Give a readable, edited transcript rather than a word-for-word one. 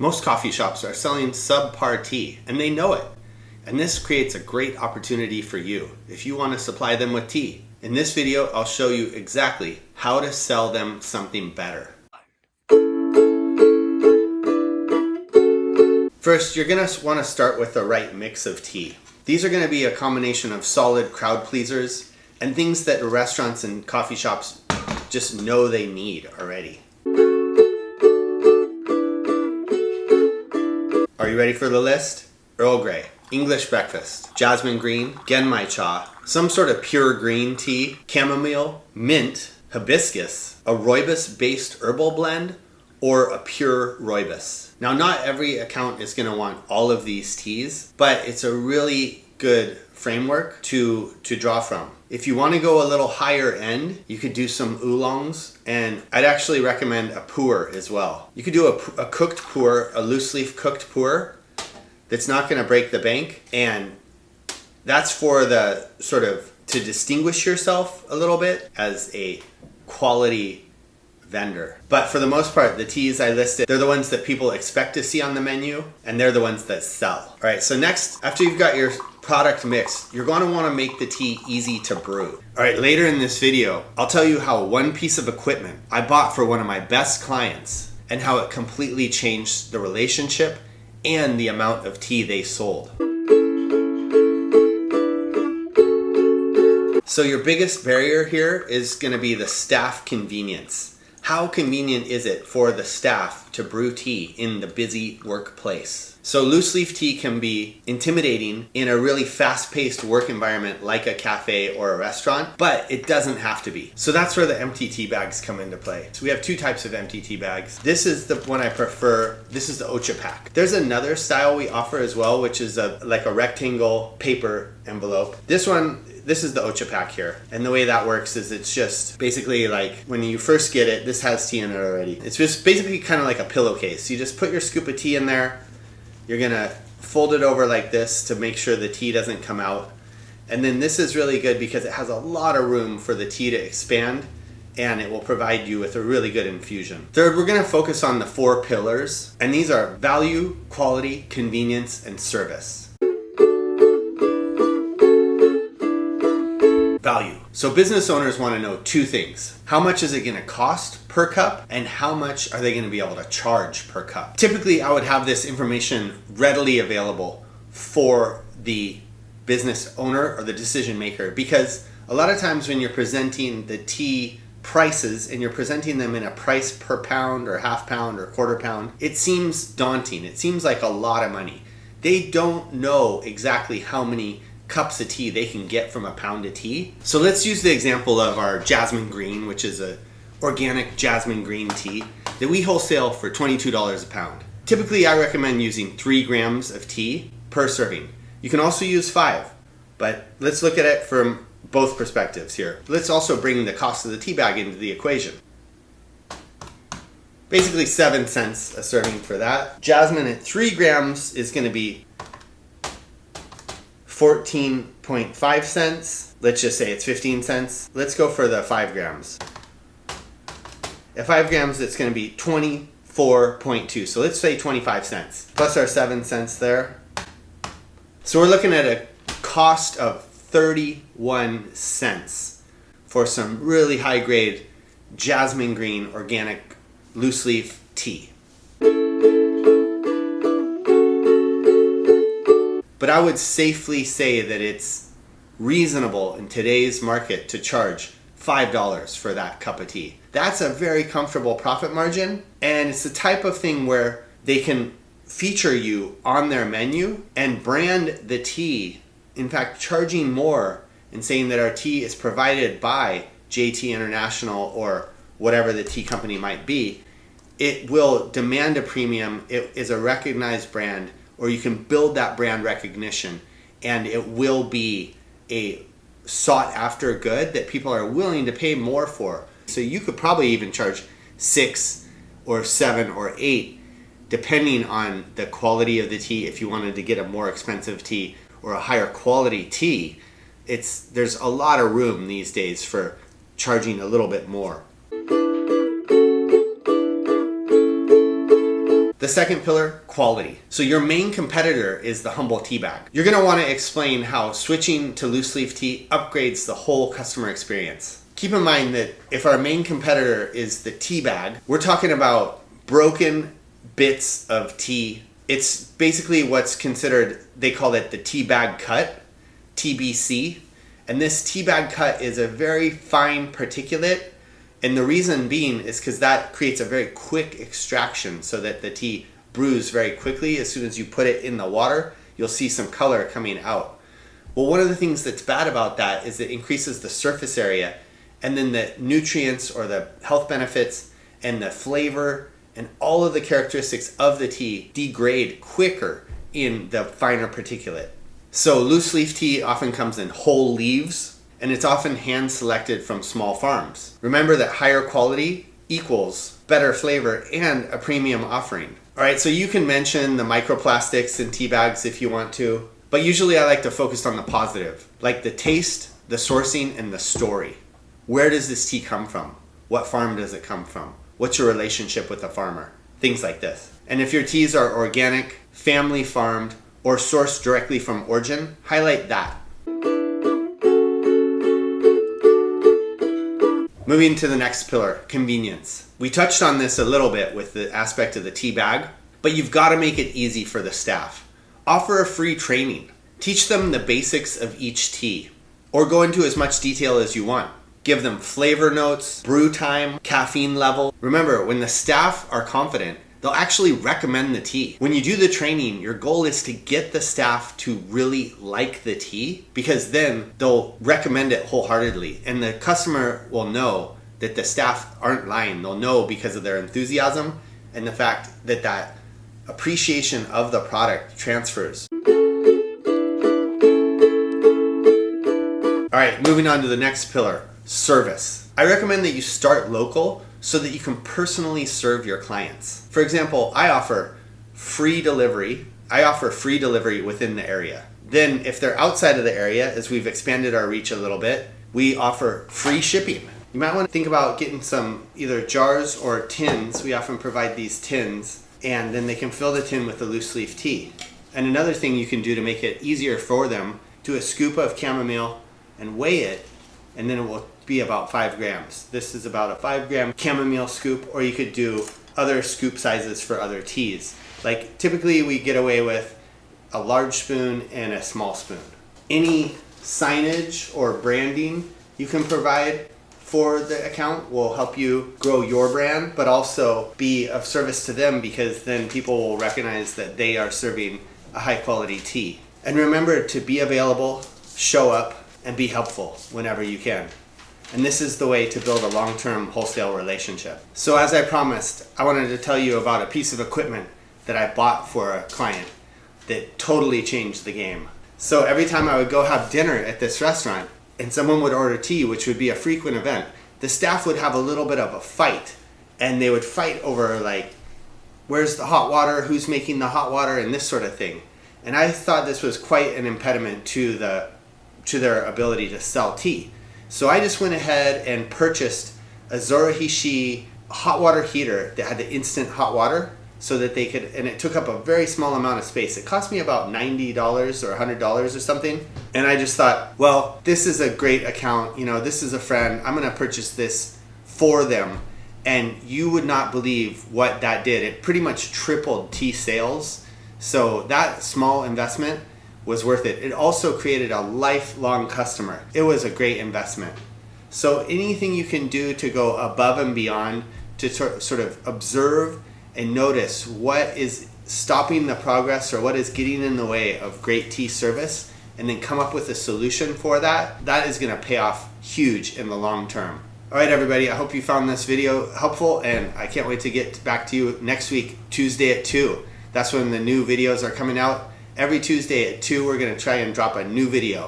Most coffee shops are selling subpar tea, and they know it. And this creates a great opportunity for you if you want to supply them with tea. In this video, I'll show you exactly how to sell them something better. First, you're going to want to start with the right mix of tea. These are going to be a combination of solid crowd pleasers and things that restaurants and coffee shops just know they need already. Are you ready for the list? Earl Grey, English breakfast, jasmine green, genmai cha, some sort of pure green tea, chamomile, mint, hibiscus, a rooibos-based herbal blend, or a pure rooibos. Now, not every account is going to want all of these teas, but it's a really good framework to draw from. If you want to go a little higher end, you could do some oolongs, and I'd actually recommend a pu'er as well. You could do a cooked pu'er, a loose leaf cooked pu'er that's not going to break the bank, and that's for the sort of to distinguish yourself a little bit as a quality vendor. But for the most part, the teas I listed, they're the ones that people expect to see on the menu, and they're the ones that sell. All right, so next, after you've got your product mix, you're going to want to make the tea easy to brew. All right, later in this video, I'll tell you how one piece of equipment I bought for one of my best clients and how it completely changed the relationship and the amount of tea they sold. So your biggest barrier here is going to be the staff convenience. How convenient is it for the staff to brew tea in the busy workplace? So loose leaf tea can be intimidating in a really fast-paced work environment like a cafe or a restaurant, but it doesn't have to be. So that's where the empty tea bags come into play. So we have two types of empty tea bags. This is the one I prefer. This is the Ocha pack. There's another style we offer as well, which is like a rectangle paper envelope. This is the Ocha pack here. And the way that works is it's just basically like when you first get it, this has tea in it already. It's just basically kind of like a pillowcase. You just put your scoop of tea in there. You're gonna fold it over like this to make sure the tea doesn't come out. And then this is really good because it has a lot of room for the tea to expand, and it will provide you with a really good infusion. Third, we're gonna focus on the 4 pillars, and these are value, quality, convenience, and service. Value. So business owners want to know 2 things. How much is it going to cost per cup, and how much are they going to be able to charge per cup? Typically, I would have this information readily available for the business owner or the decision maker, because a lot of times when you're presenting the tea prices and you're presenting them in a price per pound or half pound or quarter pound, it seems daunting. It seems like a lot of money. They don't know exactly how many cups of tea they can get from a pound of tea. So let's use the example of our jasmine green, which is a organic jasmine green tea that we wholesale for $22 a pound. Typically, I recommend using 3 grams of tea per serving. You can also use 5, but let's look at it from both perspectives here. Let's also bring the cost of the tea bag into the equation. Basically 7 cents a serving for that. Jasmine at 3 grams is going to be 14.5 cents. Let's just say it's 15 cents. Let's go for the 5 grams. At 5 grams, it's going to be 24.2. So let's say 25 cents plus our 7 cents there. So we're looking at a cost of 31 cents for some really high grade jasmine green organic loose leaf tea. But I would safely say that it's reasonable in today's market to charge $5 for that cup of tea. That's a very comfortable profit margin, and it's the type of thing where they can feature you on their menu and brand the tea. In fact, charging more and saying that our tea is provided by JT International or whatever the tea company might be, it will demand a premium. It is a recognized brand, or you can build that brand recognition, and it will be a sought after good that people are willing to pay more for. So you could probably even charge 6 or 7 or 8 depending on the quality of the tea. If you wanted to get a more expensive tea or a higher quality tea, there's a lot of room these days for charging a little bit more. The second pillar, quality. So your main competitor is the humble tea bag. You're gonna wanna explain how switching to loose leaf tea upgrades the whole customer experience. Keep in mind that if our main competitor is the tea bag, we're talking about broken bits of tea. It's basically what's considered, they call it the tea bag cut, TBC. And this tea bag cut is a very fine particulate. And the reason being is because that creates a very quick extraction so that the tea brews very quickly. As soon as you put it in the water, you'll see some color coming out. Well, one of the things that's bad about that is it increases the surface area, and then the nutrients or the health benefits and the flavor and all of the characteristics of the tea degrade quicker in the finer particulate. So loose leaf tea often comes in whole leaves, and it's often hand selected from small farms. Remember that higher quality equals better flavor and a premium offering. All right, so you can mention the microplastics in tea bags if you want to, but usually I like to focus on the positive, like the taste, the sourcing, and the story. Where does this tea come from? What farm does it come from? What's your relationship with the farmer? Things like this. And if your teas are organic, family farmed, or sourced directly from origin, highlight that. Moving to the next pillar, convenience. We touched on this a little bit with the aspect of the tea bag, but you've got to make it easy for the staff. Offer a free training. Teach them the basics of each tea, or go into as much detail as you want. Give them flavor notes, brew time, caffeine level. Remember, when the staff are confident, they'll actually recommend the tea. When you do the training, your goal is to get the staff to really like the tea, because then they'll recommend it wholeheartedly. And the customer will know that the staff aren't lying. They'll know because of their enthusiasm and the fact that that appreciation of the product transfers. All right, moving on to the next pillar, service. I recommend that you start local so that you can personally serve your clients. For example, I offer free delivery. I offer free delivery within the area. Then if they're outside of the area, as we've expanded our reach a little bit, we offer free shipping. You might want to think about getting some either jars or tins. We often provide these tins, and then they can fill the tin with the loose leaf tea. And another thing you can do to make it easier for them, do a scoop of chamomile and weigh it, and then it will be about 5 grams. This is about a 5-gram chamomile scoop, or you could do other scoop sizes for other teas. Like typically we get away with a large spoon and a small spoon. Any signage or branding you can provide for the account will help you grow your brand, but also be of service to them, because then people will recognize that they are serving a high quality tea. And remember to be available, show up, and be helpful whenever you can. And this is the way to build a long-term wholesale relationship. So as I promised, I wanted to tell you about a piece of equipment that I bought for a client that totally changed the game. So every time I would go have dinner at this restaurant and someone would order tea, which would be a frequent event, the staff would have a little bit of a fight, and they would fight over like, where's the hot water, who's making the hot water, and this sort of thing. And I thought this was quite an impediment to their ability to sell tea. So I just went ahead and purchased a Zorohishi hot water heater that had the instant hot water, so that they could, and it took up a very small amount of space. It cost me about $90 or $100 or something. And I just thought, well, this is a great account. You know, this is a friend. I'm going to purchase this for them. And you would not believe what that did. It pretty much tripled tea sales. So that small investment was worth it. It also created a lifelong customer. It was a great investment. So anything you can do to go above and beyond to sort of observe and notice what is stopping the progress or what is getting in the way of great tea service, and then come up with a solution for that, that is going to pay off huge in the long term. All right, everybody, I hope you found this video helpful, and I can't wait to get back to you next week, Tuesday at 2. That's when the new videos are coming out. Every Tuesday at 2, we're going to try and drop a new video.